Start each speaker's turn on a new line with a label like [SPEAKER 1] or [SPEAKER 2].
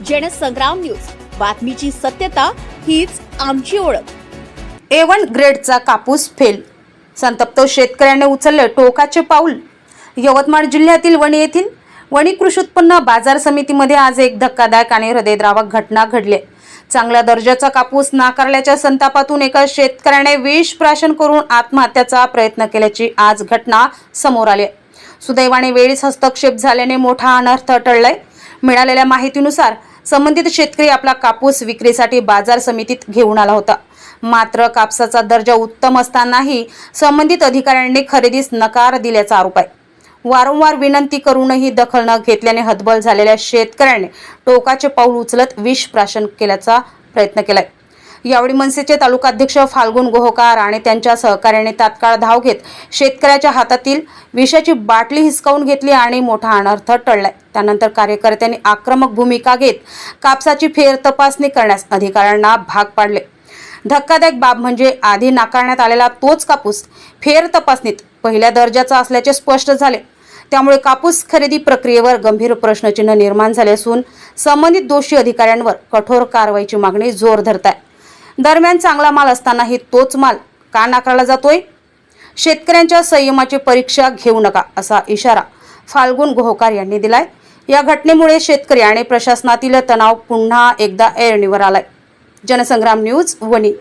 [SPEAKER 1] Jansangram news, बातमीची सत्यता हीच आमची ओळख।
[SPEAKER 2] A1 ग्रेडचा कापूस फेल, संतप्त शेतकऱ्यांनी उचलले टोकाचे पाऊल। यवतमाळ जिल्ह्यातील वणी येथील वणी कृषी उत्पन्न बाजार समितीमध्ये आज एक धक्कादायक आणि हृदयद्रावक घटना घडली। चांगल्या दर्जाचा कापूस नाकारल्याच्या संतापातून एका शेतकऱ्याने विष प्राशन करून आत्महत्येचा प्रयत्न केल्याची आज घटना समोर आली। सुदैवाने वेळीच हस्तक्षेप झाल्याने मोठा अनर्थ टळलाय। मिळालेल्या माहितीनुसार संबंधित शेतकरी आपला कापूस विक्रीसाठी बाजार समितीत घेऊन आला होता, मात्र कापसाचा दर्जा उत्तम असतानाही संबंधित अधिकाऱ्यांनी खरेदीस नकार दिल्याचा आरोप आहे। वारंवार विनंती करूनही दखल न घेतल्याने हतबल झालेल्या शेतकऱ्याने टोकाचे पाऊल उचलत विष प्राशन केल्याचा प्रयत्न केलाय। यावेळी मनसेचे तालुकाध्यक्ष फाल्गुन गोहोकार आणि त्यांच्या सहकार्याने तात्काळ धाव घेत शेतकऱ्याच्या हातातील विषाची बाटली हिसकावून घेतली आणि मोठा अनर्थ टळलाय। त्यानंतर कार्यकर्त्यांनी आक्रमक भूमिका घेत कापसाची फेर तपासणी करण्यास अधिकाऱ्यांना भाग पाडले। धक्कादायक बाब म्हणजे आधी नाकारण्यात आलेला तोच कापूस फेर तपासणीत पहिल्या दर्जाचा असल्याचे स्पष्ट झाले। त्यामुळे कापूस खरेदी प्रक्रियेवर गंभीर प्रश्नचिन्ह निर्माण झाले असून संबंधित दोषी अधिकाऱ्यांवर कठोर कारवाईची मागणी जोर धरत आहे। दरम्यान चांगला माल असतानाही तोच माल का नाकारला जातोय? शेतकऱ्यांच्या संयमाची परीक्षा घेऊ नका असा इशारा फाल्गुन गोहोकार यांनी दिलाय। या घटनेमुळे शेतकरी आणि प्रशासनातील तणाव पुन्हा एकदा ऐरणीवर आलाय। जनसंग्राम न्यूज वणी।